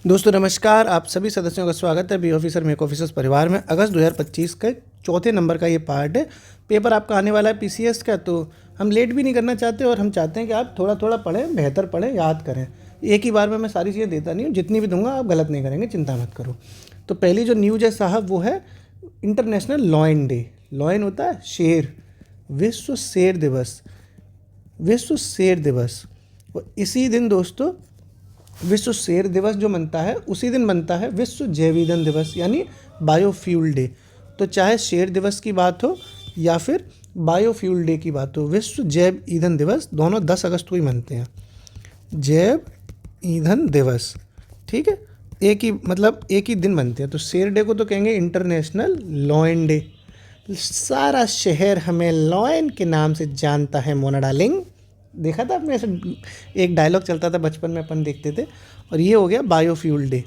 दोस्तों नमस्कार, आप सभी सदस्यों का स्वागत है बी ऑफिसर मेक ऑफिसर्स परिवार में। अगस्त 2025 के चौथे नंबर का ये पार्ट है। पेपर आपका आने वाला है पीसीएस का, तो हम लेट भी नहीं करना चाहते और हम चाहते हैं कि आप थोड़ा थोड़ा पढ़ें, बेहतर पढ़ें, याद करें। एक ही बार में मैं सारी चीज़ें देता नहीं हूँ, जितनी भी दूंगा आप गलत नहीं करेंगे, चिंता मत करो। तो पहली जो न्यूज़ है साहब वो है इंटरनेशनल लॉयन डे। लॉयन होता है शेर, विश्व शेर दिवस, विश्व शेर दिवस। और इसी दिन दोस्तों विश्व शेर दिवस जो मनता है उसी दिन बनता है विश्व जैव ईंधन दिवस, यानी बायोफ्यूल डे। तो चाहे शेर दिवस की बात हो या फिर बायोफ्यूल डे की बात हो, विश्व जैव ईंधन दिवस दोनों 10 अगस्त को ही मनते हैं। जैव ईंधन दिवस, ठीक है, एक ही दिन मनते हैं। तो शेर डे को तो कहेंगे इंटरनेशनल लॉयन डे। सारा शहर हमें लॉयन के नाम से जानता है मोना डार्लिंग। देखा था आपने, ऐसे एक डायलॉग चलता था बचपन में, अपन देखते थे। और ये हो गया biofuel day.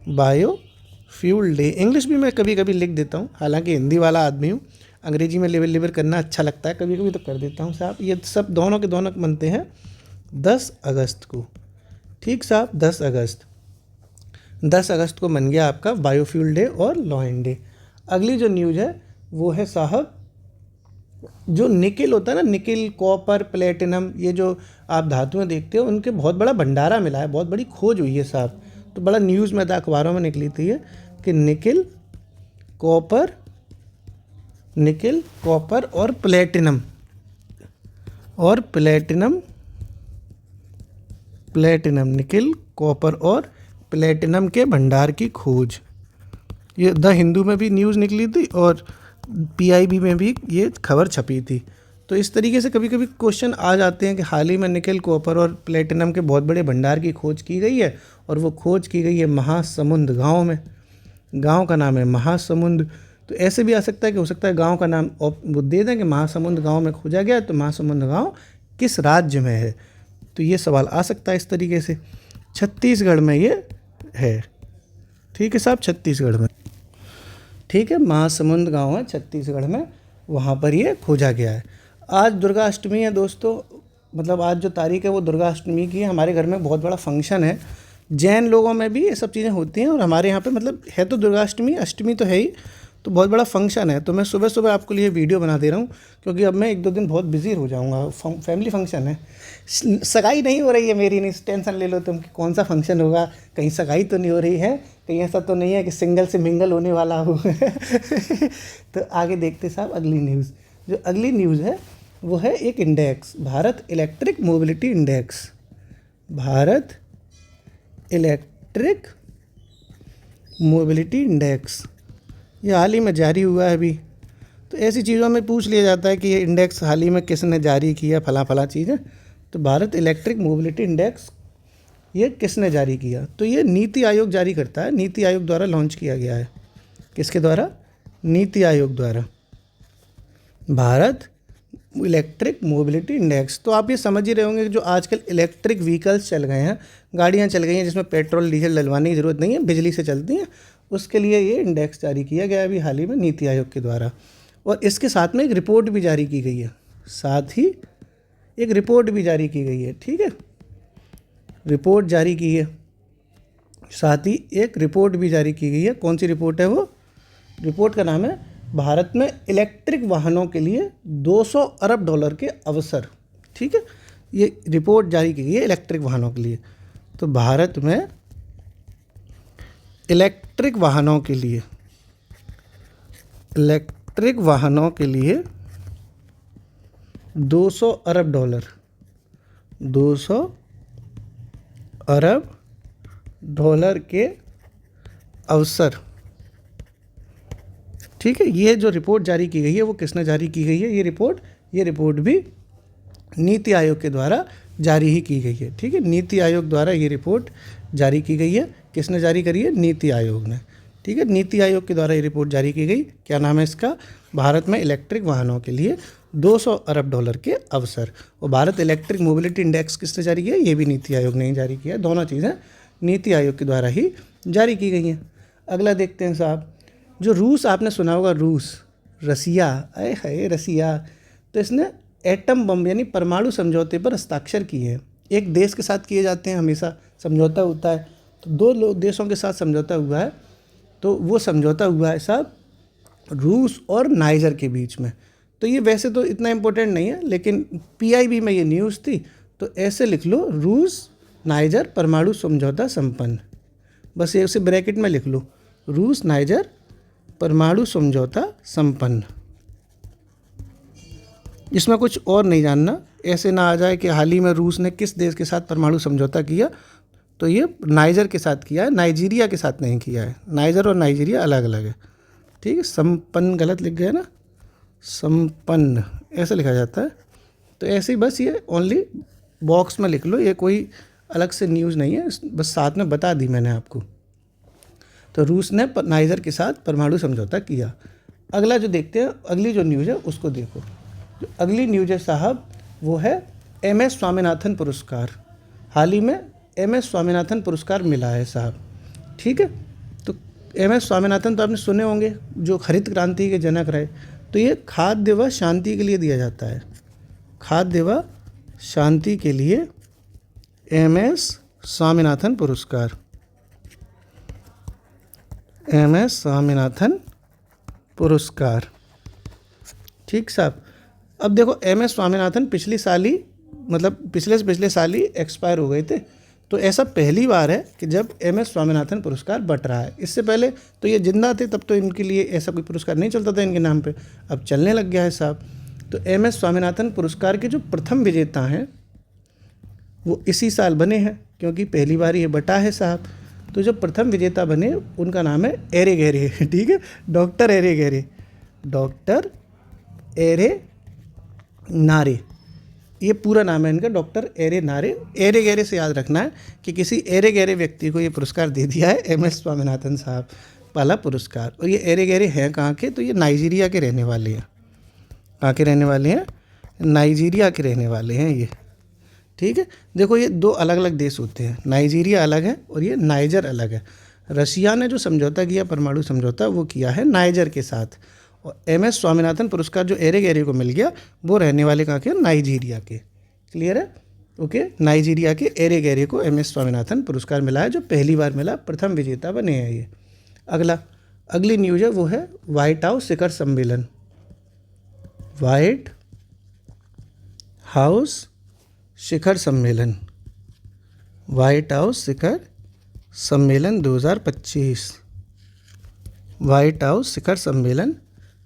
Biofuel day English भी मैं कभी कभी लिख देता हूँ, हालांकि हिंदी वाला आदमी हूँ, अंग्रेजी में लेबर करना अच्छा लगता है, कभी कभी तो कर देता हूँ साहब। ये सब दोनों के दोनों बनते हैं 10 अगस्त को। ठीक साहब, 10 अगस्त को बन गया आपका बायोफ्यूल डे और लॉयन डे। अगली जो न्यूज़ है वो है साहब, जो निकिल होता है ना, निकिल, कॉपर, प्लेटिनम, ये जो आप धातुएं देखते हो उनके बहुत बड़ा भंडारा मिला है, बहुत बड़ी खोज हुई है साहब। तो बड़ा न्यूज़ में था, अखबारों में निकली थी ये कि निकिल, कॉपर और प्लेटिनम निकिल, कॉपर और प्लेटिनम के भंडार की खोज। ये द हिंदू में भी न्यूज़ निकली थी और पीआईबी में भी ये खबर छपी थी। तो इस तरीके से कभी कभी क्वेश्चन आ जाते हैं कि हाल ही में निकिल, कॉपर और प्लेटिनम के बहुत बड़े भंडार की खोज की गई है, और वो खोज की गई है महासमुंद गांव में। गांव का नाम है महासमुंद। तो ऐसे भी आ सकता है कि हो सकता है गांव का नाम वो दे दें कि महासमुंद गांव में खोजा गया, तो महासमुंद गांव किस राज्य में है, तो ये सवाल आ सकता है इस तरीके से। छत्तीसगढ़ में ये है, ठीक है साहब, छत्तीसगढ़ में, ठीक है, महासमुंद गांव है छत्तीसगढ़ में, वहाँ पर ये खोजा गया है। आज दुर्गा अष्टमी है दोस्तों, मतलब आज जो तारीख है वो दुर्गा अष्टमी की है। हमारे घर में बहुत बड़ा फंक्शन है, जैन लोगों में भी ये सब चीज़ें होती हैं, और हमारे यहाँ पे मतलब है तो दुर्गा अष्टमी, अष्टमी तो है ही, तो बहुत बड़ा फंक्शन है। तो मैं सुबह सुबह आपके लिए वीडियो बना दे रहा हूँ, क्योंकि अब मैं 1-2 दिन बहुत बिजी हो जाऊँगा। फैमिली फंक्शन है, सगाई नहीं हो रही है मेरी, नहीं टेंशन ले लो तुम कि कौन सा फंक्शन होगा, कहीं सगाई तो नहीं हो रही है, कहीं ऐसा तो नहीं है कि सिंगल से मिंगल होने वाला हो। तो आगे देखते साहब अगली न्यूज़। जो अगली न्यूज़ है वो है एक index, Bharat electric mobility index. Bharat electric mobility index, ये हाल ही में जारी हुआ है अभी। तो ऐसी चीज़ों में पूछ लिया जाता है कि ये इंडेक्स हाल ही में किसने जारी किया, फला चीज़ है। तो भारत इलेक्ट्रिक मोबिलिटी इंडेक्स ये किसने जारी किया, तो ये नीति आयोग जारी करता है, नीति आयोग द्वारा लॉन्च किया गया है। किसके द्वारा? नीति आयोग द्वारा, भारत इलेक्ट्रिक मोबिलिटी इंडेक्स। तो आप ये समझ ही रहे होंगे कि जो आजकल इलेक्ट्रिक व्हीकल्स चल गए हैं, गाड़ियाँ चल गई हैं जिसमें पेट्रोल डीजल डलवाने की ज़रूरत नहीं है, बिजली से चलती हैं, उसके लिए ये इंडेक्स जारी किया गया अभी हाल ही में नीति आयोग के द्वारा। और इसके साथ में एक रिपोर्ट भी जारी की गई है, साथ ही एक रिपोर्ट भी जारी की गई है, ठीक है, रिपोर्ट जारी की है, साथ ही एक रिपोर्ट भी जारी की गई है। कौन सी रिपोर्ट है वो? रिपोर्ट का नाम है भारत में इलेक्ट्रिक वाहनों के लिए $200 अरब के अवसर, ठीक है। ये रिपोर्ट जारी की गई है इलेक्ट्रिक वाहनों के लिए। तो भारत में इलेक्ट्रिक वाहनों के लिए $200 अरब, $200 अरब के अवसर, ठीक है। ये जो रिपोर्ट जारी की गई है वो किसने जारी की गई है? ये रिपोर्ट भी नीति आयोग के द्वारा जारी ही की गई है, ठीक है। नीति आयोग द्वारा ये रिपोर्ट जारी की गई है। किसने जारी करी है? नीति आयोग ने, ठीक है। नीति आयोग के द्वारा ये रिपोर्ट जारी की गई। क्या नाम है इसका? भारत में इलेक्ट्रिक वाहनों के लिए $200 अरब के अवसर। और भारत इलेक्ट्रिक मोबिलिटी इंडेक्स किसने जारी किया? ये भी नीति आयोग ने ही जारी किया। दोनों चीज़ें नीति आयोग के द्वारा ही जारी की गई हैं। अगला देखते हैं साहब, जो रूस, आपने सुना होगा रूस, रसिया, अरे है रसिया, तो इसने एटम बम यानी परमाणु समझौते पर हस्ताक्षर किए हैं। एक देश के साथ किए जाते हैं हमेशा, समझौता होता है, तो देशों के साथ समझौता हुआ है, तो वो समझौता हुआ है साहब रूस और नाइजर के बीच में। तो ये वैसे तो इतना इम्पोर्टेंट नहीं है, लेकिन पीआईबी में ये न्यूज़ थी, तो ऐसे लिख लो, रूस नाइजर परमाणु समझौता संपन्न। बस ये उसे ब्रैकेट में लिख लो, रूस नाइजर परमाणु समझौता संपन्न। इसमें कुछ और नहीं जानना, ऐसे ना आ जाए कि हाल ही में रूस ने किस देश के साथ परमाणु समझौता किया, तो ये नाइजर के साथ किया है, नाइजीरिया के साथ नहीं किया है। नाइजर और नाइजीरिया अलग अलग है, ठीक है। संपन्न गलत लिख गए ना, संपन्न ऐसे लिखा जाता है। तो ऐसे ही बस ये ओनली बॉक्स में लिख लो, ये कोई अलग से न्यूज़ नहीं है, बस साथ में बता दी मैंने आपको। तो रूस ने नाइजर के साथ परमाणु समझौता किया। अगला जो देखते हैं, अगली जो न्यूज़ है उसको देखो। जो अगली न्यूज़ है साहब वो है MS स्वामीनाथन पुरस्कार। हाल ही में MS स्वामीनाथन पुरस्कार मिला है साहब, ठीक है। तो MS स्वामीनाथन तो आपने सुने होंगे, जो हरित क्रांति के जनक रहे। तो ये खाद्य व शांति के लिए दिया जाता है, खाद्य व शांति के लिए MS स्वामीनाथन पुरस्कार, MS स्वामीनाथन पुरस्कार, ठीक साहब। अब देखो MS स्वामीनाथन पिछले साल ही, मतलब पिछले साल ही एक्सपायर हो गए थे। तो ऐसा पहली बार है कि जब MS स्वामीनाथन पुरस्कार बट रहा है। इससे पहले तो ये जिंदा थे, तब तो इनके लिए ऐसा कोई पुरस्कार नहीं चलता था इनके नाम पे, अब चलने लग गया है साहब। तो MS स्वामीनाथन पुरस्कार के जो प्रथम विजेता हैं वो इसी साल बने हैं, क्योंकि पहली बार ये बटा है साहब। तो जो प्रथम विजेता बने उनका नाम है एरे गहरे, ठीक है, डॉक्टर एरे गहरे, डॉक्टर एरे नारे, ये पूरा नाम है इनका, डॉक्टर एरे नारे। एरे गहरे से याद रखना है कि किसी एरे गहरे व्यक्ति को ये पुरस्कार दे दिया है MS स्वामीनाथन साहब वाला पुरस्कार। और ये एरे गहरे हैं कहाँ के, तो ये नाइजीरिया के रहने वाले हैं। कहाँ के रहने वाले हैं, नाइजीरिया के रहने वाले हैं ये, ठीक है। देखो ये दो अलग अलग देश होते हैं, नाइजीरिया अलग है और ये नाइजर अलग है। रशिया ने जो समझौता किया, परमाणु समझौता, वो किया है नाइजर के साथ। और MS स्वामीनाथन पुरस्कार जो एरे गहरे को मिल गया, वो रहने वाले कहाँ के, नाइजीरिया के। क्लियर है, ओके। नाइजीरिया के एरे गहरे को MS स्वामीनाथन पुरस्कार मिला है, जो पहली बार मिला, प्रथम विजेता बने हैं ये। अगली न्यूज़ है वो है व्हाइट हाउस शिखर सम्मेलन, व्हाइट हाउस शिखर सम्मेलन, व्हाइट हाउस शिखर सम्मेलन 2025, व्हाइट हाउस शिखर सम्मेलन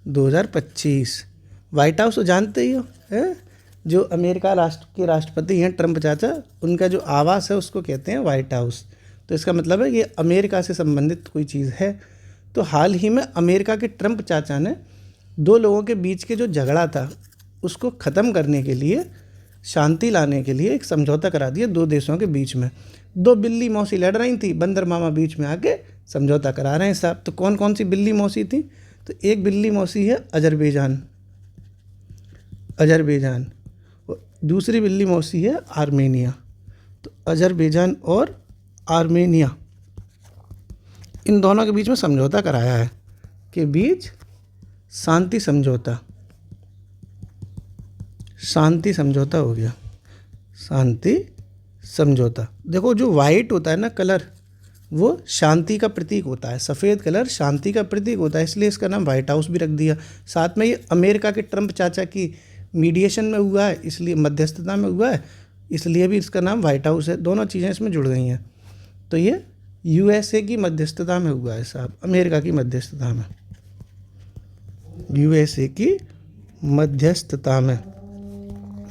2025। व्हाइट हाउस तो जानते ही हो, है जो अमेरिका राष्ट्र के राष्ट्रपति हैं ट्रंप चाचा, उनका जो आवास है उसको कहते हैं व्हाइट हाउस। तो इसका मतलब है कि अमेरिका से संबंधित कोई चीज़ है। तो हाल ही में अमेरिका के ट्रंप चाचा ने दो लोगों के बीच के जो झगड़ा था उसको ख़त्म करने के लिए, शांति लाने के लिए एक समझौता करा दिया दो देशों के बीच में। दो बिल्ली मौसी लड़ रही थी, बंदर मामा बीच में आके समझौता करा रहे हैं साहब। तो कौन कौन सी बिल्ली मौसी थी, तो एक बिल्ली मौसी है अजरबैजान, दूसरी बिल्ली मौसी है आर्मेनिया। तो अजरबैजान और आर्मेनिया, इन दोनों के बीच में समझौता कराया है, के बीच शांति समझौता हो गया, शांति समझौता। देखो जो वाइट होता है ना कलर, वो शांति का प्रतीक होता है, सफ़ेद कलर शांति का प्रतीक होता है, इसलिए इसका नाम व्हाइट हाउस भी रख दिया। साथ में ये अमेरिका के ट्रंप चाचा की मीडिएशन में हुआ है, इसलिए मध्यस्थता में हुआ है, इसलिए भी इसका नाम व्हाइट हाउस है। दोनों चीज़ें इसमें जुड़ गई हैं। तो ये USA की मध्यस्थता में हुआ है साहब, अमेरिका की मध्यस्थता में, USA की मध्यस्थता में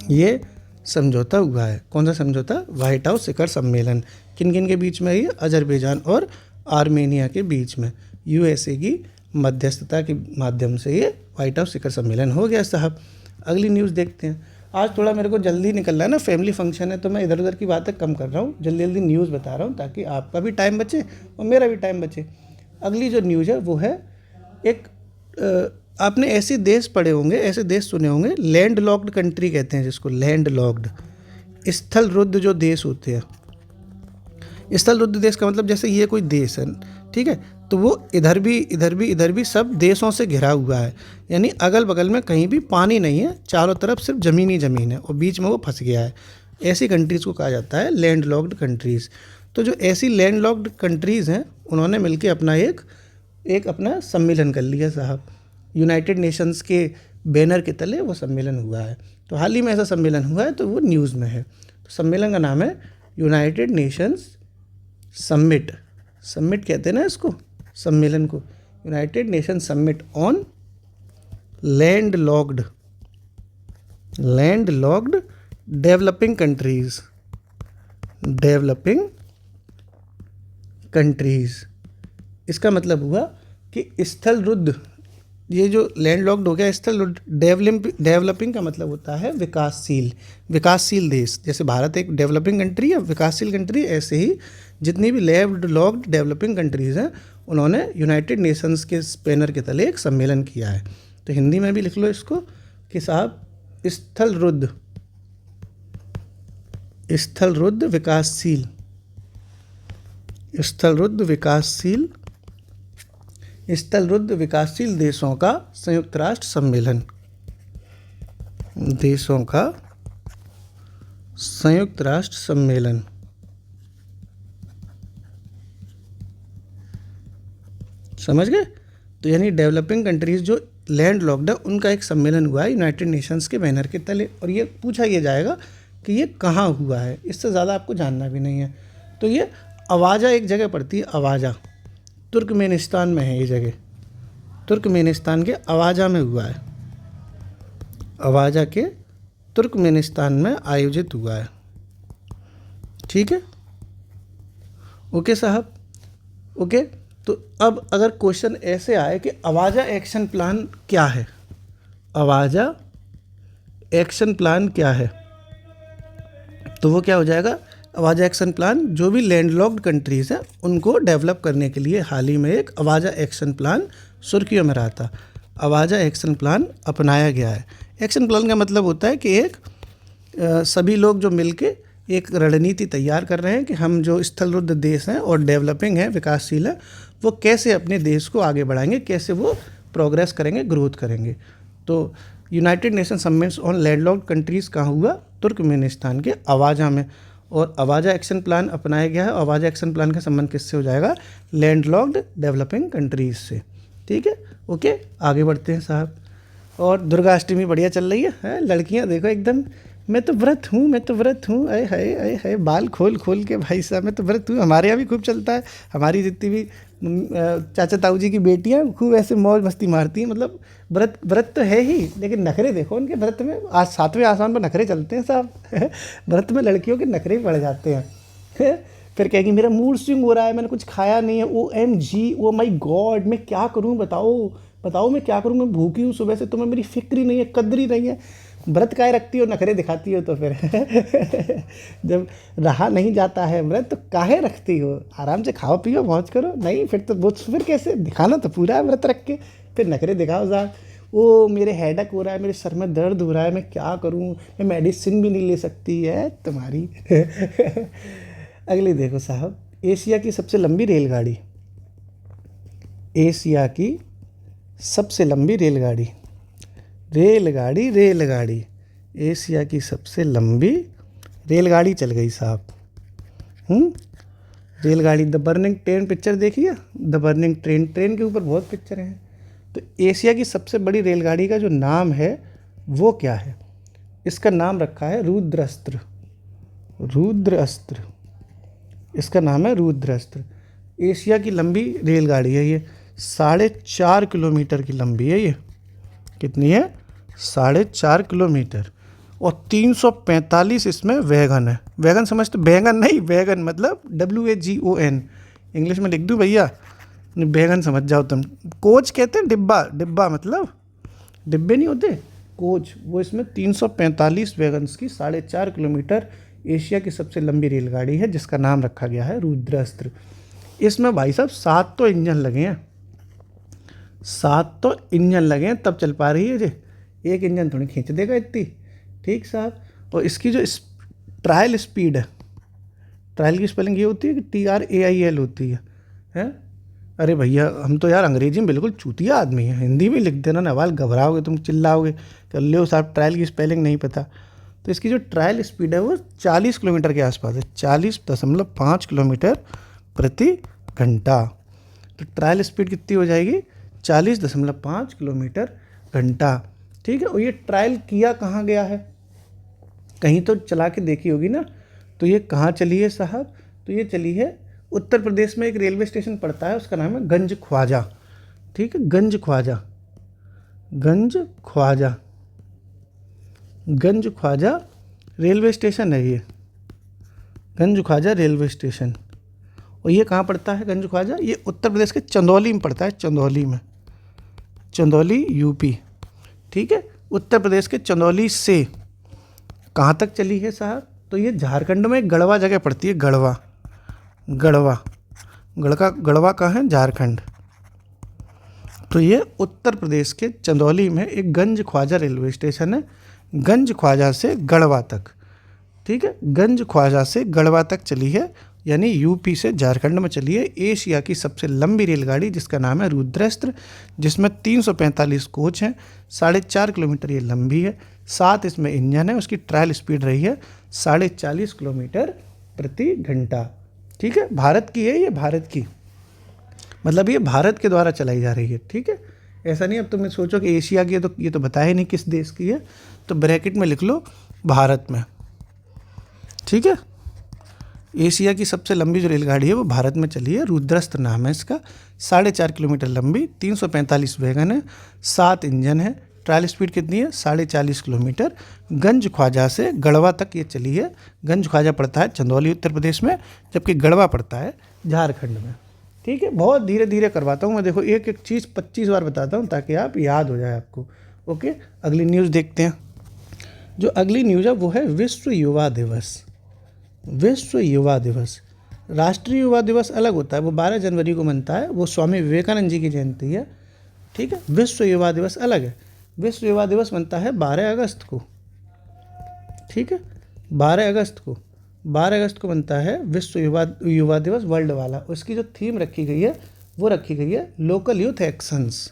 ये समझौता हुआ है। कौन सा समझौता, व्हाइट हाउस शिखर सम्मेलन। किन किन के बीच में, ये अजरबैजान और आर्मेनिया के बीच में USA की मध्यस्थता के माध्यम से ये व्हाइट हाउस शिखर सम्मेलन हो गया साहब। अगली न्यूज़ देखते हैं। आज थोड़ा मेरे को जल्दी निकलना है ना, फैमिली फंक्शन है, तो मैं इधर उधर की बातें कम कर रहा हूँ, जल्दी जल्दी न्यूज़ बता रहा हूँ ताकि आपका भी टाइम बचे और मेरा भी टाइम बचे। अगली जो न्यूज़ है वो है एक आपने ऐसे देश पढ़े होंगे, ऐसे देश सुने होंगे, लैंड लॉक्ड कंट्री कहते हैं जिसको, लैंड लॉक्ड, स्थल रुद्ध जो देश होते हैं। स्थल रुद्ध देश का मतलब जैसे ये कोई देश है, ठीक है, तो वो इधर भी सब देशों से घिरा हुआ है, यानी अगल बगल में कहीं भी पानी नहीं है, चारों तरफ सिर्फ ज़मीन ही ज़मीन है और बीच में वो फंस गया है। ऐसी कंट्रीज़ को कहा जाता है लैंड लॉक्ड कंट्रीज़। तो जो ऐसी लैंडलॉक्ड कंट्रीज़ हैं उन्होंने मिलके अपना एक अपना सम्मेलन कर लिया साहब। यूनाइटेड नेशंस के बैनर के तले वो सम्मेलन हुआ है। तो हाल ही में ऐसा सम्मेलन हुआ है, तो वो न्यूज़ में है। तो सम्मेलन का नाम है यूनाइटेड नेशंस समिट। समिट कहते हैं ना इसको, सम्मेलन को। United Nation summit on landlocked developing countries. इसका मतलब हुआ कि स्थलरुद्ध, ये जो लैंडलॉक्ड हो गया स्थलरुद्ध, डेवलपिंग का मतलब होता है विकासशील देश। जैसे भारत एक डेवलपिंग कंट्री है, विकासशील कंट्री, ऐसे ही जितनी भी लैंडलॉक्ड डेवलपिंग कंट्रीज़ हैं उन्होंने यूनाइटेड नेशंस के बैनर के तले एक सम्मेलन किया है। तो हिंदी में भी लिख लो इसको कि साहब स्थलरुद्ध विकासशील देशों का संयुक्त राष्ट्र सम्मेलन। समझ गए? तो यानी डेवलपिंग कंट्रीज़ जो लैंड लॉक्ड है उनका एक सम्मेलन हुआ है यूनाइटेड नेशंस के बैनर के तले। और ये पूछा ये जाएगा कि ये कहाँ हुआ है, इससे ज़्यादा आपको जानना भी नहीं है। तो ये अवाजा एक जगह पड़ती है, अवाजा, तुर्कमेनिस्तान में है ये जगह। तुर्कमेनिस्तान के अवाजा में हुआ है, अवाजा के तुर्कमेनिस्तान में आयोजित हुआ है। ठीक है, ओके साहब, ओके। तो अब अगर क्वेश्चन ऐसे आए कि अवाजा एक्शन प्लान क्या है, अवाजा एक्शन प्लान क्या है, तो वो क्या हो जाएगा, अवाजा एक्शन प्लान जो भी लैंडलॉक्ड कंट्रीज़ हैं उनको डेवलप करने के लिए हाल ही में एक अवाजा एक्शन प्लान सुर्खियों में रहा था। अवाजा एक्शन प्लान अपनाया गया है। एक्शन प्लान का मतलब होता है कि एक सभी लोग जो मिलके एक रणनीति तैयार कर रहे हैं कि हम जो स्थलरुद्ध देश हैं और डेवलपिंग है, विकासशील है, वो कैसे अपने देश को आगे बढ़ाएंगे, कैसे वो प्रोग्रेस करेंगे, ग्रोथ करेंगे। तो United Nation summit on landlocked countries कहाँ हुआ, तुर्कमेनिस्तान के अवाजा में। और अवाजा एक्शन प्लान अपनाया गया है। अवाजा एक्शन प्लान का संबंध किससे हो जाएगा, लैंडलॉक्ड डेवलपिंग कंट्रीज़ से। ठीक है, ओके, आगे बढ़ते हैं साहब। और दुर्गाष्टमी बढ़िया चल रही है लड़कियां देखो एकदम, मैं तो व्रत हूँ, अरे हाय बाल खोल के भाई साहब, मैं तो व्रत हूँ। हमारे यहाँ भी खूब चलता है, हमारी जितनी भी चाचा ताऊ जी की बेटियाँ खूब ऐसे मौज मस्ती मारती हैं। मतलब व्रत तो है ही, लेकिन नखरे देखो उनके व्रत में, आज 7वें आसमान पर नखरे चलते हैं साहब। व्रत में लड़कियों के नखरे पड़ जाते हैं। फिर कहेगी मेरा मूड स्विंग हो रहा है, मैंने कुछ खाया नहीं है, OMG, ओ माई गॉड, मैं क्या करूँ, बताओ मैं क्या करूँ, मैं भूखी हूँ सुबह से, तुम्हें मेरी फिक्र ही नहीं है, कद्र ही नहीं है। व्रत काहे रखती हो, नखरे दिखाती हो, तो फिर जब रहा नहीं जाता है व्रत तो काहे रखती हो, आराम से खाओ पियो मौज करो। नहीं फिर तो वो फिर कैसे, दिखाना तो पूरा है व्रत रख के, फिर नखरे दिखाओ साहब। ओ मेरे हेडेक हो रहा है, मेरे सर में दर्द हो रहा है, मैं क्या करूँ, मैं मेडिसिन भी नहीं ले सकती है तुम्हारी। अगली देखो साहब, एशिया की सबसे लंबी रेलगाड़ी, एशिया की सबसे लंबी रेलगाड़ी, एशिया की सबसे लंबी रेलगाड़ी चल गई साहब। रेलगाड़ी, द बर्निंग ट्रेन पिक्चर देखिए, द बर्निंग ट्रेन के ऊपर बहुत पिक्चर हैं। तो एशिया की सबसे बड़ी रेलगाड़ी का जो नाम है वो क्या है, इसका नाम रखा है रुद्रास्त्र, इसका नाम है रुद्रास्त्र। एशिया की लंबी रेलगाड़ी है ये, 4.5 किलोमीटर की लंबी है ये। कितनी है, 4.5 किलोमीटर। और 345 इसमें वैगन है। वैगन समझते, बैगन नहीं, वैगन मतलब WAGON, इंग्लिश में लिख दूँ भैया, बैगन समझ जाओ तुम। कोच कहते हैं डिब्बा मतलब डिब्बे नहीं होते, कोच। वो इसमें 345 वैगन्स की 4.5 किलोमीटर एशिया की सबसे लंबी रेलगाड़ी है, जिसका नाम रखा गया है रुद्रास्त्र। इसमें भाई साहब 7 तो इंजन लगे हैं, 7 तो इंजन लगे हैं तब चल पा रही है जी, एक इंजन थोड़ी खींच देगा इतनी। ठीक साहब, और इसकी जो ट्रायल स्पीड है, ट्रायल की स्पेलिंग ये होती है कि TRAIL होती है, हैं? अरे भैया हम तो यार अंग्रेजी में बिल्कुल चूतिया आदमी हैं, हिंदी में लिख देना, नवाल घबराओगे तुम, चिल्लाओगे, कर लो साहब ट्रायल की स्पेलिंग नहीं पता। तो इसकी जो ट्रायल स्पीड है वो 40 किलोमीटर के आसपास है, 40.5 किलोमीटर प्रति घंटा। तो ट्रायल स्पीड कितनी हो जाएगी, 40.5 किलोमीटर घंटा। ठीक है, और ये ट्रायल किया कहाँ गया है, कहीं तो चला के देखी होगी ना। तो ये कहाँ चली है साहब, तो ये चली है उत्तर प्रदेश में, एक रेलवे स्टेशन पड़ता है, उसका नाम है गंज ख्वाजा। ठीक है, गंज ख्वाजा, गंज ख्वाजा, गंज ख्वाजा रेलवे स्टेशन है ये, गंज ख्वाजा रेलवे स्टेशन। और ये कहाँ पड़ता है गंज ख्वाजा, ये उत्तर प्रदेश के चंदौली में पड़ता है, चंदौली में, चंदौली यूपी। ठीक है, उत्तर प्रदेश के चंदौली से कहाँ तक चली है साहब, तो ये झारखंड में गढ़वा जगह पड़ती है, गढ़वा, गढ़वा, गढ़वा कहाँ है, झारखंड। तो ये उत्तर प्रदेश के चंदौली में एक गंज ख्वाजा रेलवे स्टेशन है, गंज ख्वाजा से गढ़वा तक। ठीक है, गंज ख्वाजा से गढ़वा तक चली है, यानी यूपी से झारखंड में चली है एशिया की सबसे लंबी रेलगाड़ी, जिसका नाम है रुद्रस्त्र, जिसमें 345 कोच हैं, 4.5 किलोमीटर ये लंबी है, 7 इसमें इंजन है, उसकी ट्रायल स्पीड रही है 40.5 किलोमीटर प्रति घंटा। ठीक है, भारत की है ये, भारत की, मतलब ये भारत के द्वारा चलाई जा रही है। ठीक है, ऐसा नहीं अब तुम सोचो कि एशिया की है, तो ये तो बताया नहीं किस देश की है, तो ब्रैकेट में लिख लो भारत में। ठीक है, एशिया की सबसे लंबी जो रेलगाड़ी है वो भारत में चली है, रुद्रस्त्र नाम है इसका, 4.5 किलोमीटर लंबी, 345 वैगन है, 7 इंजन है, ट्रायल स्पीड कितनी है 40 किलोमीटर। गंज ख्वाजा से गढ़वा तक ये चली है। गंज ख्वाजा पड़ता है चंदौली उत्तर प्रदेश में, जबकि गढ़वा पड़ता है झारखंड में। ठीक है, बहुत धीरे धीरे करवाता हूँ मैं, देखो एक एक चीज़ 25 बार बताता हूँ ताकि आप याद हो जाए आपको। ओके, अगली न्यूज़ देखते हैं। जो अगली न्यूज़ है वो है विश्व युवा दिवस। विश्व युवा दिवस, राष्ट्रीय युवा दिवस अलग होता है, वो 12 जनवरी को मनता है, वो स्वामी विवेकानंद जी की जयंती है। ठीक है, विश्व युवा दिवस अलग है, विश्व युवा दिवस मनता है 12 अगस्त को। ठीक है, 12 अगस्त को, 12 अगस्त को बनता है विश्व युवा दिवस वर्ल्ड वाला। उसकी जो थीम रखी गई है वो रखी गई है local youth actions,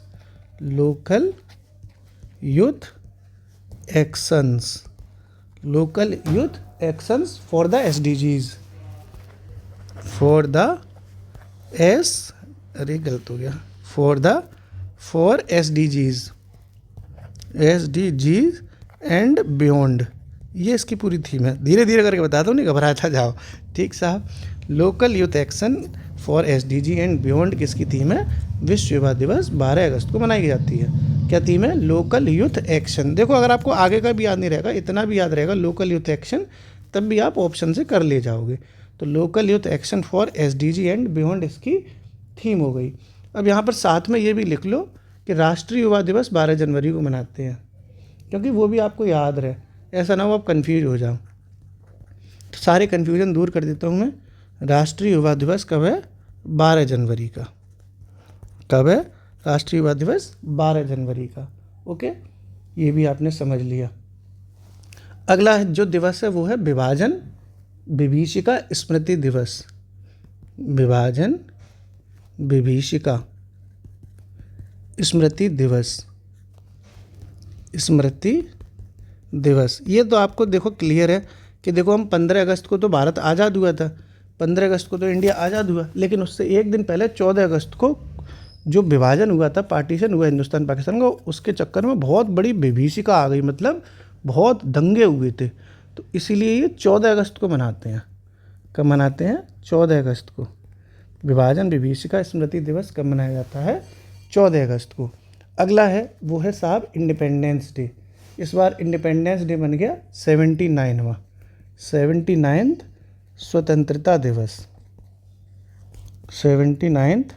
local youth actions, local youth actions for the SDGs, for the गलत हो गया, for SDGs, SDGs and beyond, ये इसकी पूरी थीम है। धीरे धीरे करके बताता हूँ, नहीं घबराता जाओ। ठीक साहब, local youth action for SDG and beyond किसकी थीम है, विश्व युवा दिवस 12 अगस्त को मनाई जाती है। क्या थीम है, लोकल यूथ एक्शन। देखो अगर आपको आगे का भी याद नहीं रहेगा, इतना भी याद रहेगा लोकल यूथ एक्शन, तब भी आप ऑप्शन से कर ले जाओगे। तो local youth action for SDG and beyond इसकी थीम हो गई। अब यहाँ पर साथ में ये भी लिख लो कि राष्ट्रीय युवा दिवस 12 जनवरी को मनाते हैं, क्योंकि वो भी आपको याद रहे, ऐसा ना हो आप कन्फ्यूज हो जाओ। तो सारे कन्फ्यूजन दूर कर देता हूँ मैं। राष्ट्रीय युवा दिवस कब है, 12 जनवरी का। कब है राष्ट्रीय युवा दिवस, 12 जनवरी का। ओके, ये भी आपने समझ लिया। अगला जो दिवस है वो है विभाजन विभीषिका स्मृति दिवस। विभाजन विभीषिका स्मृति दिवस, स्मृति दिवस। ये तो आपको देखो क्लियर है कि देखो हम 15 अगस्त को तो भारत आज़ाद हुआ था, 15 अगस्त को तो इंडिया आज़ाद हुआ, लेकिन उससे एक दिन पहले 14 अगस्त को जो विभाजन हुआ था, पार्टीशन हुआ हिंदुस्तान पाकिस्तान का, उसके चक्कर में बहुत बड़ी विभीषिका आ गई, मतलब बहुत दंगे हुए थे। तो इसीलिए ये 14 अगस्त को मनाते हैं। कब मनाते हैं, 14 अगस्त को। विभाजन विभीषिका स्मृति दिवस कब मनाया जाता है, 14 अगस्त को। अगला है वो है साहब इंडिपेंडेंस डे। इस बार इंडिपेंडेंस डे बन गया 79वां, 79th स्वतंत्रता दिवस, 79th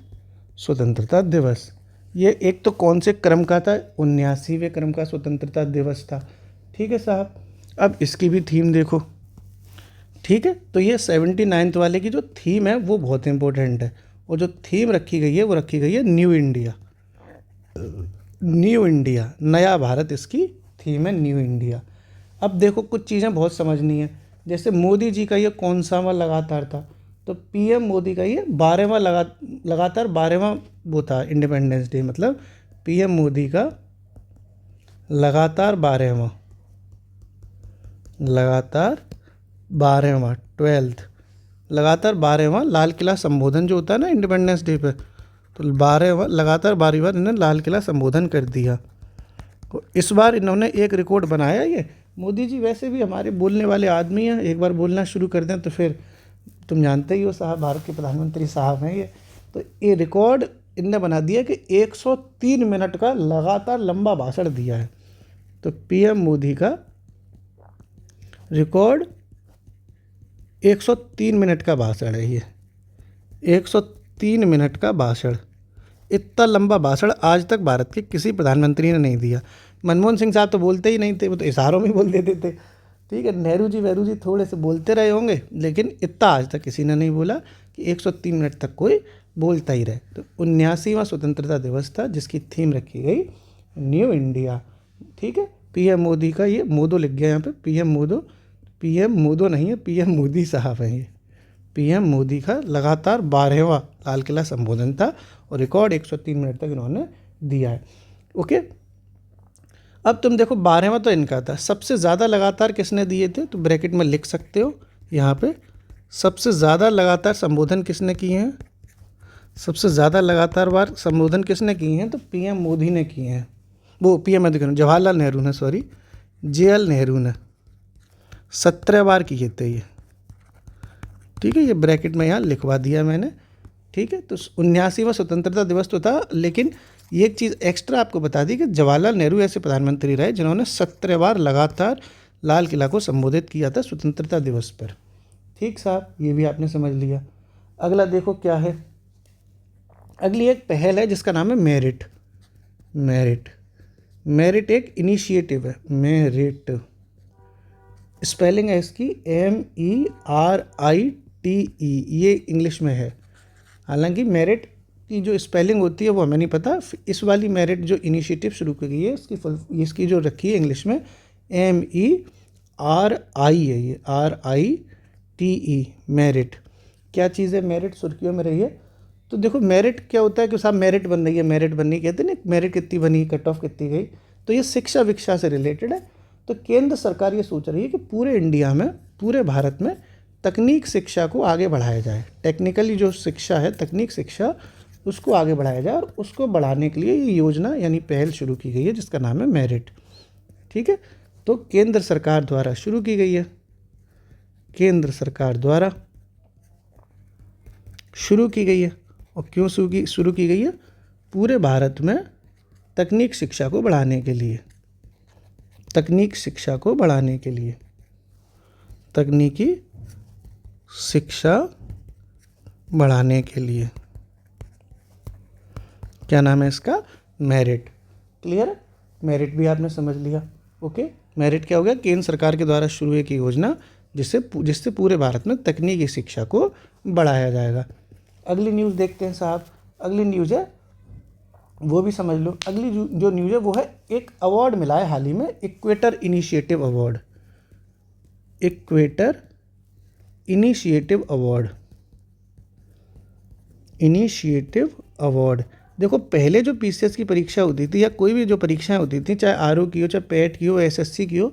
स्वतंत्रता दिवस। ये एक तो कौन से क्रम का था, 79वें क्रम का स्वतंत्रता दिवस था। ठीक है साहब, अब इसकी भी थीम देखो। ठीक है, तो ये 79th वाले की जो थीम है वो बहुत इंपॉर्टेंट है, और जो थीम रखी गई है वो रखी गई है न्यू इंडिया, न्यू इंडिया, नया भारत इसकी थीम है, न्यू इंडिया। अब देखो कुछ चीज़ें बहुत समझनी है, जैसे मोदी जी का ये कौन सा लगातार था, तो PM मोदी का ये 12वां लगातार 12वां वो था इंडिपेंडेंस डे, मतलब PM मोदी का लगातार 12वां लगातार 12वां 12th लगातार 12वां लाल किला संबोधन जो होता है ना इंडिपेंडेंस डे पे, तो 12वां लगातार 12वीं बार इन्होंने लाल किला संबोधन कर दिया। तो इस बार इन्होंने एक रिकॉर्ड बनाया। ये मोदी जी वैसे भी हमारे बोलने वाले आदमी हैं, एक बार बोलना शुरू कर दें तो फिर तुम जानते ही हो साहब, भारत के प्रधानमंत्री साहब हैं ये। तो ये रिकॉर्ड इनने बना दिया कि 103 मिनट का लगातार लंबा भाषण दिया है। तो पीएम मोदी का रिकॉर्ड 103 मिनट का भाषण है ये, 103 मिनट का भाषण। इतना लंबा भाषण आज तक भारत के किसी प्रधानमंत्री ने नहीं दिया। मनमोहन सिंह साहब तो बोलते ही नहीं थे, वो तो इशारों में बोल देते थे। ठीक है, नेहरू जी वहरू जी थोड़े से बोलते रहे होंगे, लेकिन इतना आज तक किसी ने नहीं बोला कि 103 मिनट तक कोई बोलता ही रहे। तो 79वां स्वतंत्रता दिवस था जिसकी थीम रखी गई न्यू इंडिया। ठीक है, पीएम मोदी का, ये मोदो लिख गया यहाँ पे, पीएम मोदो नहीं है, पीएम मोदी साहब हैं ये। पीएम मोदी का लगातार 12वां लाल किला संबोधन था और रिकॉर्ड 103 मिनट तक इन्होंने दिया है। ओके, अब तुम देखो 12वां तो इनका था, सबसे ज़्यादा लगातार किसने दिए थे, तो ब्रैकेट में लिख सकते हो यहाँ पे, सबसे ज़्यादा लगातार संबोधन किसने किए हैं, सबसे ज़्यादा लगातार बार संबोधन किसने किए हैं, तो पीएम मोदी ने किए हैं। वो पीएम जवाहरलाल नेहरू ने, सॉरी जेएल नेहरू ने 17 बार किए थे ये। ठीक है, ये ब्रैकेट में यहाँ लिखवा दिया मैंने। ठीक है, तो 79वां स्वतंत्रता दिवस तो था, लेकिन ये एक चीज़ एक्स्ट्रा आपको बता दी कि जवाहरलाल नेहरू ऐसे प्रधानमंत्री रहे जिन्होंने 17 बार लगातार लाल किला को संबोधित किया था स्वतंत्रता दिवस पर। ठीक साहब, ये भी आपने समझ लिया। अगला देखो क्या है, अगली एक पहल है जिसका नाम है मेरिट। मेरिट एक इनिशिएटिव है, मेरिट स्पेलिंग है इसकी MERITE, ये इंग्लिश में है। हालांकि मेरिट की जो स्पेलिंग होती है वो हमें नहीं पता। इस वाली मेरिट जो इनिशिएटिव शुरू की गई है इसकी जो रखी है इंग्लिश में MERI है, ये RITE मेरिट। क्या चीज़ है मेरिट, सुर्खियों में रही है। तो देखो मेरिट क्या होता है कि साहब मेरिट बन रही है, मेरिट बननी कहते हैं ना, मेरिट कितनी बनी, कट ऑफ कितनी गई। तो ये शिक्षा विक्षा से रिलेटेड है। तो केंद्र सरकार ये सोच रही है कि पूरे इंडिया में, पूरे भारत में तकनीक शिक्षा को आगे बढ़ाया जाए। टेक्निकली जो शिक्षा है, तकनीक शिक्षा, उसको आगे बढ़ाया जाए, और उसको बढ़ाने के लिए ये योजना यानी पहल शुरू की गई है जिसका नाम है मेरिट। ठीक है, तो केंद्र सरकार द्वारा शुरू की गई है, केंद्र सरकार द्वारा शुरू की गई है। और क्यों शुरू की गई है, पूरे भारत में तकनीक शिक्षा को बढ़ाने के लिए, तकनीक शिक्षा को बढ़ाने के लिए, तकनीकी शिक्षा बढ़ाने के लिए। क्या नाम है इसका, मेरिट। क्लियर, मेरिट भी आपने समझ लिया। ओके, मेरिट क्या हो गया, केंद्र सरकार के द्वारा शुरू एक योजना जिससे पूरे भारत में तकनीकी शिक्षा को बढ़ाया जाएगा। अगली न्यूज़ देखते हैं साहब। अगली न्यूज़ है, वो भी समझ लो। अगली जो न्यूज़ है वो है, एक अवार्ड मिला है हाल ही में, equator initiative award. Equator initiative award, initiative award. देखो पहले जो पीसीएस की परीक्षा होती थी या कोई भी जो परीक्षाएं होती थी, चाहे आरओ की हो, चाहे पेट की हो, एसएससी की हो,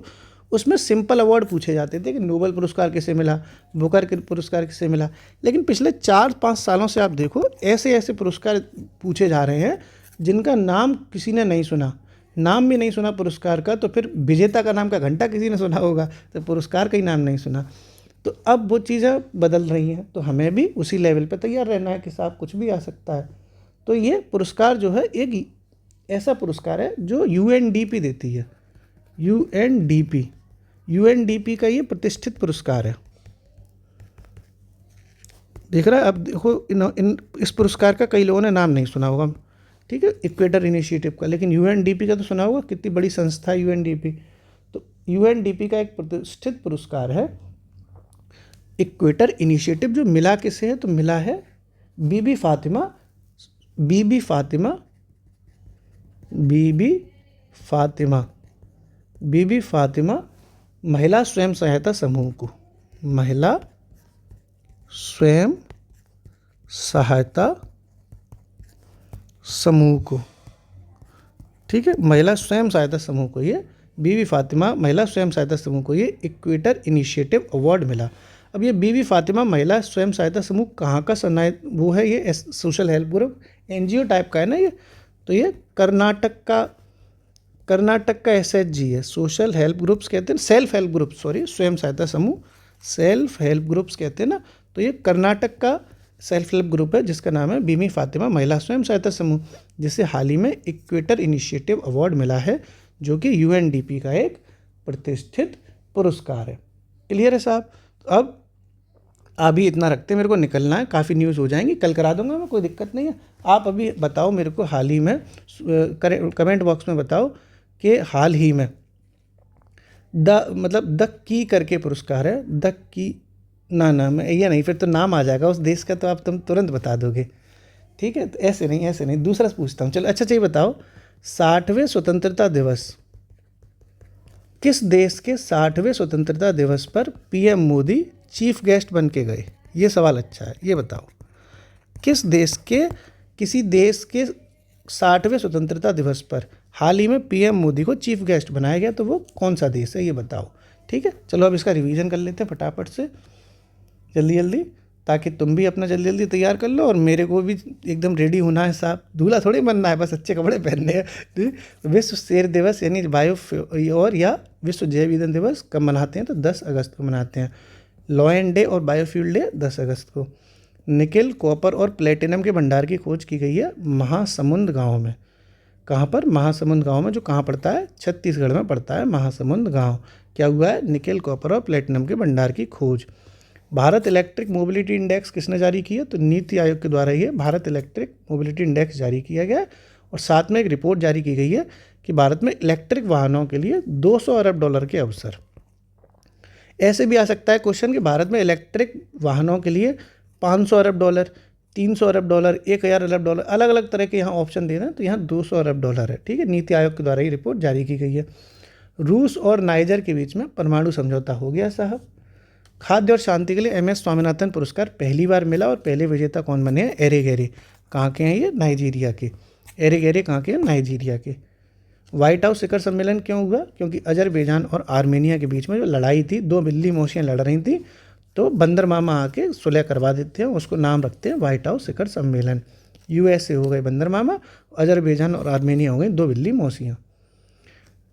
उसमें सिंपल अवार्ड पूछे जाते थे कि नोबेल पुरस्कार किसे मिला, बुकर के पुरस्कार किसे मिला। लेकिन पिछले 4-5 सालों से आप देखो ऐसे ऐसे पुरस्कार पूछे जा रहे हैं जिनका नाम किसी ने नहीं सुना, नाम भी नहीं सुना पुरस्कार का, तो फिर विजेता का नाम का घंटा किसी ने सुना होगा, तो पुरस्कार का ही नाम नहीं सुना। तो अब वो चीज़ें बदल रही हैं, तो हमें भी उसी लेवल पे तैयार रहना है कि साहब कुछ भी आ सकता है। तो ये पुरस्कार जो है एक ऐसा पुरस्कार है जो यूएनडीपी देती है, यूएनडीपी का ये प्रतिष्ठित पुरस्कार है। देख रहा है, अब देखो इस पुरस्कार का कई लोगों ने नाम नहीं सुना होगा, ठीक है, इक्वेटर इनिशिएटिव का, लेकिन यूएनडीपी का तो सुना होगा, कितनी बड़ी संस्था है यूएनडीपी। तो यूएनडीपी का एक प्रतिष्ठित पुरस्कार है इक्वेटर इनिशिएटिव, जो मिला किसे है, तो मिला है बीबी फातिमा महिला स्वयं सहायता समूह को, महिला स्वयं सहायता समूह को, ठीक है, महिला स्वयं सहायता समूह को ये बीवी फातिमा महिला स्वयं सहायता समूह को ये इक्वेटर इनिशिएटिव अवार्ड मिला। अब ये बीवी फातिमा महिला स्वयं सहायता समूह कहाँ का वो है, ये social help group NGO type का है ना ये, तो ये कर्नाटक का एसएचजी है। सोशल हेल्प ग्रुप्स कहते हैं, सेल्फ हेल्प ग्रुप, सॉरी, स्वयं सहायता समूह सेल्फ हेल्प ग्रुप्स कहते हैं ना, तो ये कर्नाटक का सेल्फ हेल्प ग्रुप है जिसका नाम है बीवी फातिमा महिला स्वयं सहायता समूह, जिसे हाल ही में इक्वेटर इनिशिएटिव अवार्ड मिला है, जो कि यूएनडीपी का एक प्रतिष्ठित पुरस्कार है। क्लियर है साहब? अब अभी इतना रखते हैं, मेरे को निकलना है, काफ़ी न्यूज़ हो जाएंगी, कल करा दूंगा मैं, कोई दिक्कत नहीं है। आप अभी बताओ मेरे को, हाल ही में कमेंट बॉक्स में बताओ कि हाल ही में द की करके पुरस्कार है, द की ना मैं ये नहीं, फिर तो नाम आ जाएगा उस देश का, तो आप तुम तुरंत बता दोगे, ठीक है? तो ऐसे नहीं, दूसरा पूछता हूँ, चलो अच्छा चाहिए बताओ, 60वें स्वतंत्रता दिवस किस देश के 60वें स्वतंत्रता दिवस पर पीएम मोदी चीफ गेस्ट बन के गए? ये सवाल अच्छा है, ये बताओ किसी देश के 60वें स्वतंत्रता दिवस पर हाल ही में पीएम मोदी को चीफ गेस्ट बनाया गया, तो वो कौन सा देश है, ये बताओ। ठीक है, चलो अब इसका रिवीजन कर लेते हैं फटाफट से, जल्दी, ताकि तुम भी अपना जल्दी तैयार कर लो और मेरे को भी एकदम रेडी होना है साहब, दूल्हा थोड़ी बनना है, बस अच्छे कपड़े पहनने हैं। विश्व शेर दिवस यानी या विश्व जैव ईंधन दिवस कब मनाते हैं? तो 10 अगस्त को मनाते हैं। लॉयन डे और बायोफ्यूल डे 10 अगस्त को। निकेल, कॉपर और प्लेटिनम के भंडार की खोज की गई है महासमुंद गांव में। कहाँ पर? महासमुंद गांव में, जो कहाँ पड़ता है? छत्तीसगढ़ में पड़ता है महासमुंद गांव। क्या हुआ है? निकेल, कॉपर और प्लेटिनम के भंडार की खोज। भारत इलेक्ट्रिक मोबिलिटी इंडेक्स किसने जारी किया? तो नीति आयोग के द्वारा ये भारत इलेक्ट्रिक मोबिलिटी इंडेक्स जारी किया गया, और साथ में एक रिपोर्ट जारी की गई है कि भारत में इलेक्ट्रिक वाहनों के लिए 200 अरब डॉलर के अवसर। ऐसे भी आ सकता है क्वेश्चन कि भारत में इलेक्ट्रिक वाहनों के लिए 500 अरब डॉलर, 300 अरब डॉलर, 1000 अरब डॉलर, अलग अलग तरह के यहाँ ऑप्शन दे रहे हैं, तो यहाँ 200 अरब डॉलर है। ठीक है, नीति आयोग के द्वारा ये रिपोर्ट जारी की गई है। रूस और नाइजर के बीच में परमाणु समझौता हो गया साहब। खाद्य और शांति के लिए MS स्वामीनाथन पुरस्कार पहली बार मिला, और पहले विजेता कौन बने हैं? एरेगेरे। कहाँ के हैं ये? नाइजीरिया के। एरेगेरे कहाँ के हैं? नाइजीरिया के। व्हाइट हाउस शिखर सम्मेलन क्यों हुआ? क्योंकि अजरबैजान और आर्मेनिया के बीच में जो लड़ाई थी, दो बिल्ली मौसियाँ लड़ रही थी, तो बंदर मामा आके सुलह करवा देते हैं, उसको नाम रखते हैं व्हाइट हाउस शिखर सम्मेलन। USA हो गए बंदर मामा, अजरबैजान और आर्मेनिया हो गई दो बिल्ली मौसियाँ।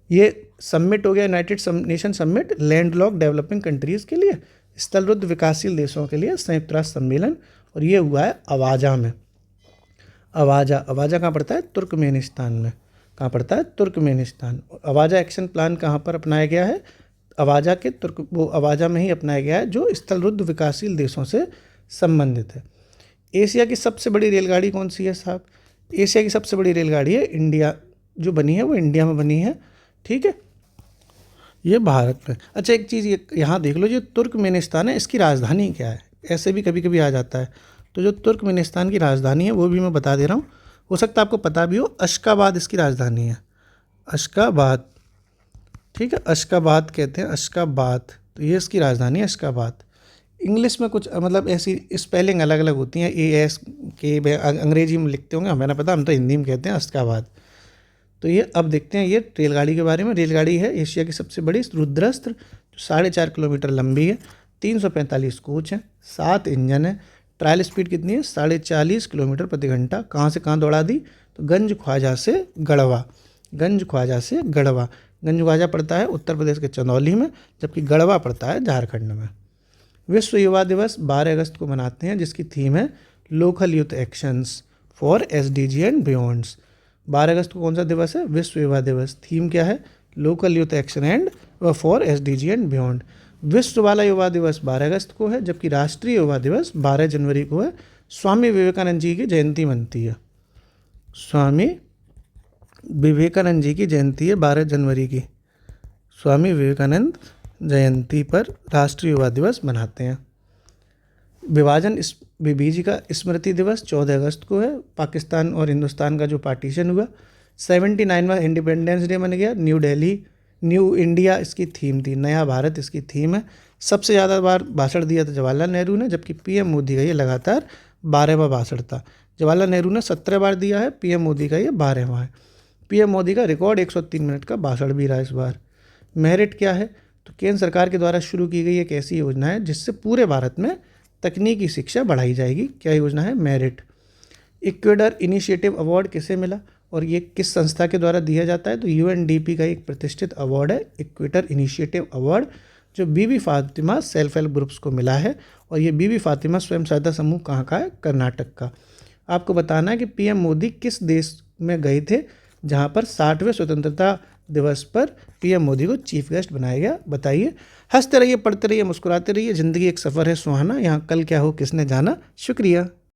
ये समिट हो गया United Nation summit landlocked developing countries के लिए, स्थलरुद्ध विकासशील देशों के लिए संयुक्त राष्ट्र सम्मेलन, और ये हुआ है अवाजा में। अवाजा कहाँ पड़ता है? तुर्कमेनिस्तान में। कहाँ पड़ता है? तुर्कमेनिस्तान। अवाजा एक्शन प्लान कहाँ पर अपनाया गया है? अवाजा में ही अपनाया गया है, जो स्थलरुद्ध विकासशील देशों से संबंधित है। एशिया की सबसे बड़ी रेलगाड़ी कौन सी है साहब? एशिया की सबसे बड़ी रेलगाड़ी है इंडिया, जो बनी है वो इंडिया में बनी है। ठीक है, ये भारत में। अच्छा, एक चीज़ ये यहाँ देख लो, जो तुर्कमेनिस्तान है इसकी राजधानी क्या है? ऐसे भी कभी कभी आ जाता है, तो जो तुर्कमेनिस्तान की राजधानी है वो भी मैं बता दे रहा हूँ, हो सकता है आपको पता भी हो। अशकाबाद इसकी राजधानी है, अशकाबाद। ठीक है, अशकाबाद कहते हैं, अशकाबाद, तो ये इसकी राजधानी है अशकाबाद। इंग्लिश में कुछ मतलब ऐसी स्पेलिंग अलग अलग होती हैं, AS के अंग्रेजी में लिखते होंगे, हमें ना पता, हम तो हिंदी में कहते हैं अशकाबाद। तो ये अब देखते हैं ये रेलगाड़ी के बारे में। रेलगाड़ी है एशिया की सबसे बड़ी रुद्रस्त्र, जो 4.5 किलोमीटर लंबी है, 345 कोच हैं, 7 इंजन है। ट्रायल स्पीड कितनी है? 40 किलोमीटर प्रति घंटा। कहाँ से कहाँ दौड़ा दी? तो गंज ख्वाजा से गढ़वा। गंज ख्वाजा पड़ता है उत्तर प्रदेश के चंदौली में, जबकि गढ़वा पड़ता है झारखंड में। विश्व युवा दिवस 12 अगस्त को मनाते हैं, जिसकी थीम है local youth actions for SDG and beyonds. 12 अगस्त को कौन सा दिवस है? विश्व युवा दिवस। थीम क्या है? Local youth action and for SDG and beyond. विश्व वाला युवा दिवस 12 अगस्त को है, जबकि राष्ट्रीय युवा दिवस 12 जनवरी को है। स्वामी विवेकानंद जी की जयंती मनती है। स्वामी विवेकानंद जी की जयंती है 12 जनवरी की। स्वामी विवेकानंद जयंती पर राष्ट्रीय युवा दिवस मनाते हैं। विभाजन बीबीजी का स्मृति दिवस 14 अगस्त को है। पाकिस्तान और हिंदुस्तान का जो पार्टीशन हुआ। 79वां इंडिपेंडेंस डे बन गया। न्यू दिल्ली, न्यू इंडिया इसकी थीम थी, नया भारत इसकी थीम है। सबसे ज़्यादा बार भाषण दिया था जवाहरलाल नेहरू ने, जबकि PM मोदी का ये लगातार 12वां भाषण था। जवाहरलाल नेहरू ने 17 बार दिया है, PM मोदी का ये 12वां है। PM मोदी का रिकॉर्ड 103 मिनट का भाषण भी रहा इस बार। मेरिट क्या है? तो केंद्र सरकार के द्वारा शुरू की गई एक ऐसी योजना है जिससे पूरे भारत में तकनीकी शिक्षा बढ़ाई जाएगी। क्या योजना है? मेरिट। इक्वेडर इनिशिएटिव अवार्ड किसे मिला और ये किस संस्था के द्वारा दिया जाता है? तो यूएनडीपी का एक प्रतिष्ठित अवार्ड है इक्वेडर इनिशिएटिव अवार्ड, जो बीबी फातिमा सेल्फ हेल्प ग्रुप्स को मिला है। और ये बीबी फातिमा स्वयं सहायता समूह कहाँ का है? कर्नाटक का। आपको बताना है कि पीएम मोदी किस देश में गए थे जहाँ पर 60वें स्वतंत्रता दिवस पर पीएम मोदी को चीफ गेस्ट बनाया गया? बताइए। हंसते रहिए, पढ़ते रहिए, मुस्कुराते रहिए। ज़िंदगी एक सफ़र है सुहाना। यहाँ कल क्या हो किसने जाना। शुक्रिया।